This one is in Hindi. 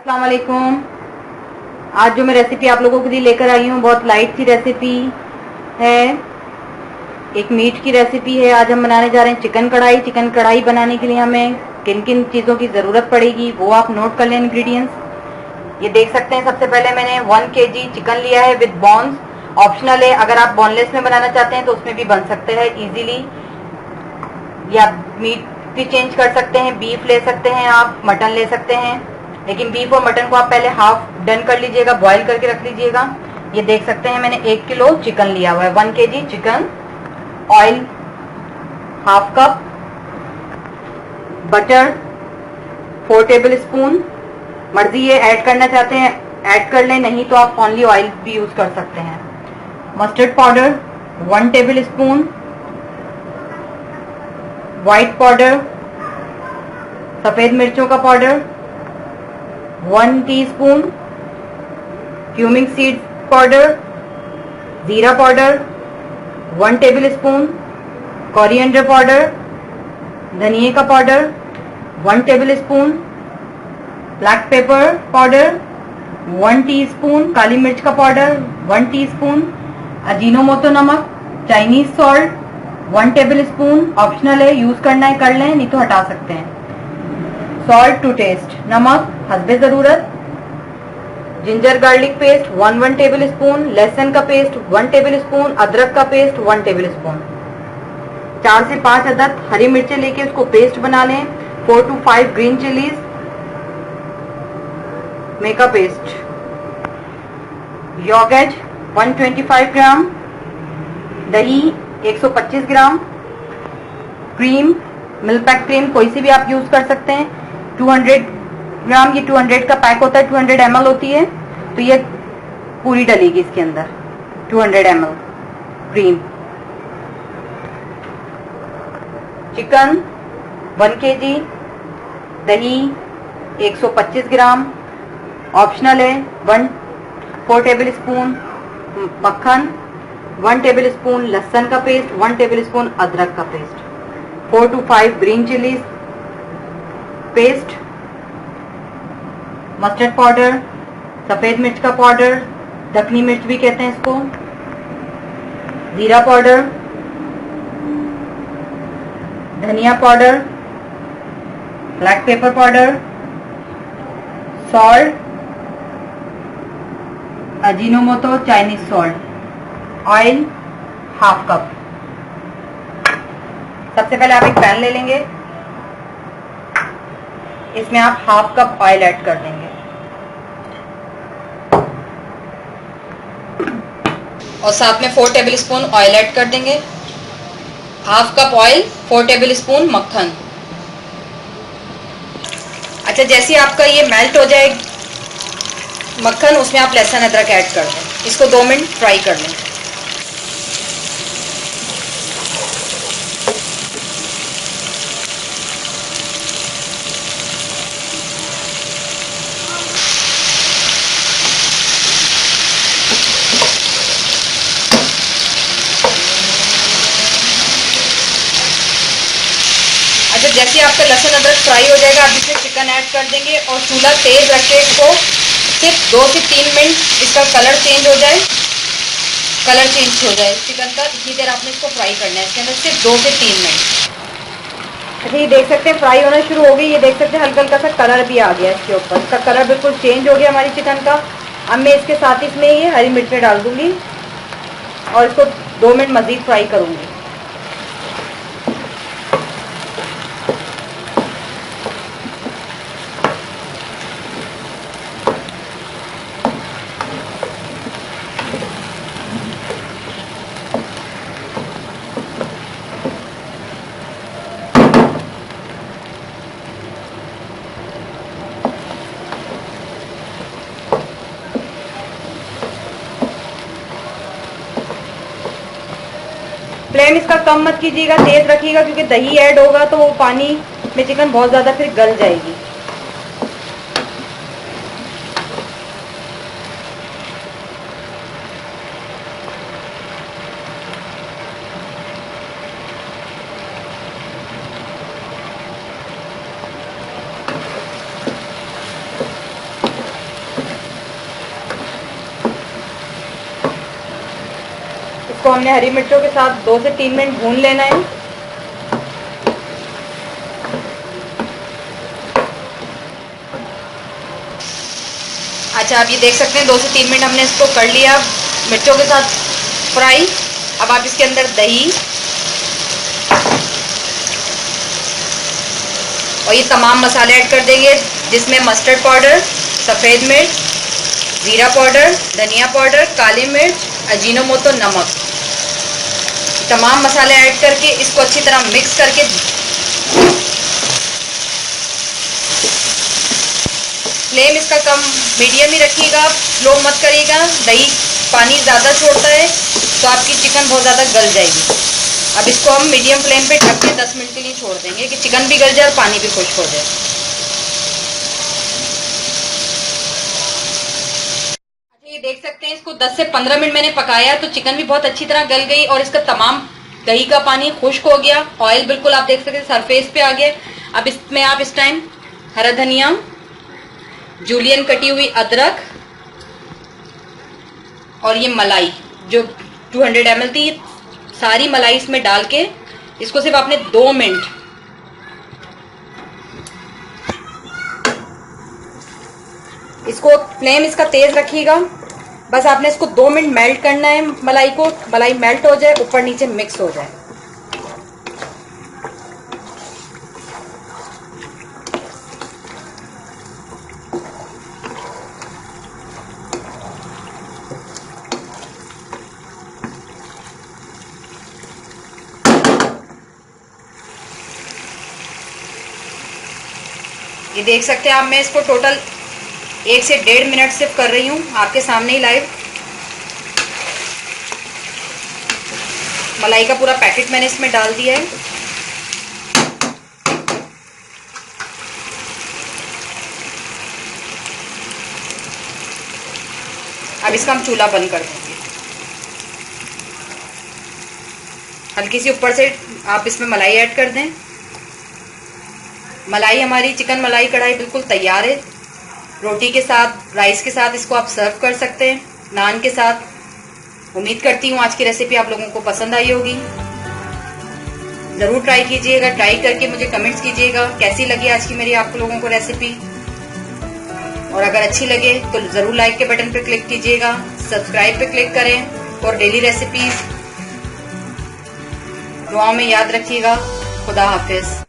अस्सलाम वालेकुम। आज जो मैं रेसिपी आप लोगों के लिए लेकर आई हूँ बहुत लाइट सी रेसिपी है। एक मीट की रेसिपी है। आज हम बनाने जा रहे हैं चिकन कढ़ाई। चिकन कढ़ाई बनाने के लिए हमें किन किन चीज़ों की ज़रूरत पड़ेगी वो आप नोट कर लें इंग्रेडिएंट्स। ये देख सकते हैं, सबसे पहले मैंने 1 kg चिकन लिया है विद बॉन्स। ऑप्शनल है, अगर आप बॉनलेस में बनाना चाहते हैं तो उसमें भी बन सकते हैं इजीली, या मीट भी चेंज कर सकते हैं। बीफ ले सकते हैं, आप मटन ले सकते हैं, लेकिन बीफ और मटन को आप पहले हाफ डन कर लीजिएगा, बॉईल करके रख लीजिएगा। ये देख सकते हैं मैंने 1 किलो चिकन लिया हुआ है, 1 kg chicken. Oil half cup, butter 4 table spoon. मर्जी है, ऐड करना चाहते हैं ऐड कर लें, नहीं तो आप ओनली ऑयल भी यूज कर सकते हैं। Mustard powder 1 tablespoon. White powder, सफेद मिर्चों का powder 1 teaspoon. Cumin seed powder, जीरा powder 1 tablespoon. Coriander powder, धनिया का powder 1 tablespoon. Black pepper powder 1 teaspoon. काली मिर्च का पाउडर 1 टीस्पून। अजीनोमोटो नमक, Chinese salt 1 tablespoon. Optional है, यूज करना है कर लें, नहीं तो हटा सकते हैं। सॉल्ट टू टेस्ट, नमक हस्बे जरूरत। Ginger garlic paste 1 table spoon. लहसुन का पेस्ट 1 टेबल स्पून। अदरक का पेस्ट 1 टेबल स्पून। 4 से 5 अदद हरी मिर्चें लेके उसको पेस्ट बना लें। 4 to 5 green chillies make a paste. Yoghurt 125 gram. दही 125 gram. Cream, milk pack cream कोई सी भी आप यूज कर सकते हैं 200 ग्राम। ये 200 का पैक होता है, 200 ml होती है, तो ये पूरी डलेगी इसके अंदर 200 ml क्रीम। Chicken 1 kg। दही 125 ग्राम। ऑप्शनल है। 4 टेबल स्पून मक्खन, 1 टेबल स्पून लहसुन का पेस्ट, 1 टेबल स्पून अदरक का paste, 4 to 5 green chillies paste. Mustard powder, सफेद मिर्च का पाउडर, दखनी मिर्च भी कहते हैं इसको। जीरा पाउडर, धनिया powder, black pepper powder, salt, Ajinomoto Chinese salt, oil half cup. सबसे पहले आप एक पैन ले लेंगे, इसमें आप हाफ कप ऑयल ऐड कर देंगे और साथ में 4 टेबल स्पून ऑयल ऐड कर देंगे। Half cup oil, 4 table spoon मक्खन। अच्छा, जैसे आपका ये मेल्ट हो जाए मक्खन, उसमें आप लहसुन अदरक ऐड कर दें। इसको 2 मिनट फ्राई कर लें। अच्छा, जैसे आपका लहसुन अदरक फ्राई हो जाएगा, आप इसमें चिकन ऐड कर देंगे और चूल्हा तेज रख के इसको सिर्फ 2 से 3 मिनट इसका कलर चेंज हो जाए चिकन का, इतनी देर आपने इसको फ्राई करना है इसके अंदर, सिर्फ 2 से 3 मिनट। अच्छा, ये देख सकते हैं फ्राई होना शुरू हो गई। ये देख सकते हैं हल्का हल्का सा कलर भी आ गया इसके ऊपर, इसका कलर बिल्कुल चेंज हो गया हमारी चिकन का। अब मैं इसके साथ इसमें ये हरी मिर्चें डाल दूंगी और इसको 2 मिनट मजीद फ्राई करूंगी। फ्लेम इसका कम मत कीजिएगा, तेज रखिएगा, क्योंकि दही ऐड होगा तो वो पानी में चिकन बहुत ज़्यादा फिर गल जाएगी। इसको हमने हरी मिर्चों के साथ 2 से 3 मिनट भून लेना है। अच्छा, आप ये देख सकते हैं 2 से 3 मिनट हमने इसको कर लिया मिर्चों के साथ फ्राई। अब आप इसके अंदर दही और ये तमाम मसाले ऐड कर देंगे, जिसमें मस्टर्ड पाउडर, सफ़ेद मिर्च, ज़ीरा पाउडर, धनिया पाउडर, काली मिर्च, अजीनोमोटो, नमक। तमाम मसाले ऐड करके इसको अच्छी तरह मिक्स करके फ्लेम इसका कम मीडियम ही रखिएगा, स्लो मत करिएगा। दही पानी ज़्यादा छोड़ता है तो आपकी चिकन बहुत ज़्यादा गल जाएगी। अब इसको हम मीडियम फ्लेम पे ढक के 10 मिनट के लिए छोड़ देंगे कि चिकन भी गल जाए और पानी भी खुश्क हो जाए। अच्छा, ये देख सकते हैं इसको 10 से 15 मिनट मैंने पकाया तो चिकन भी बहुत अच्छी तरह गल गई और इसका तमाम दही का पानी खुश्क हो गया। ऑयल बिल्कुल आप देख सकते हैं सरफेस पे आ गया। अब इसमें आप इस टाइम हरा धनिया, जूलियन कटी हुई अदरक और ये मलाई जो 200 ml थी, सारी मलाई इसमें डाल के इसको सिर्फ आपने 2 मिनट इसको फ्लेम इसका तेज रखिएगा। बस आपने इसको 2 मिनट मेल्ट करना है मलाई को। मलाई मेल्ट हो जाए, ऊपर नीचे मिक्स हो जाए। ये देख सकते हैं आप, मैं इसको टोटल 1 से 1.5 मिनट सिर्फ कर रही हूँ आपके सामने ही लाइव। मलाई का पूरा पैकेट मैंने इसमें डाल दिया है। अब इसका हम चूल्हा बंद कर देंगे। हल्की सी ऊपर से आप इसमें मलाई ऐड कर दें। मलाई हमारी चिकन मलाई कढ़ाई बिल्कुल तैयार है। रोटी के साथ, राइस के साथ इसको आप सर्व कर सकते हैं, नान के साथ। उम्मीद करती हूँ आज की रेसिपी आप लोगों को पसंद आई होगी। ज़रूर ट्राई कीजिएगा। ट्राई करके मुझे कमेंट्स कीजिएगा कैसी लगी आज की मेरी आप लोगों को रेसिपी। और अगर अच्छी लगे तो ज़रूर लाइक के बटन पर क्लिक कीजिएगा, सब्सक्राइब पे क्लिक करें और डेली रेसिपीज दुआओं में याद रखिएगा। खुदा हाफिज।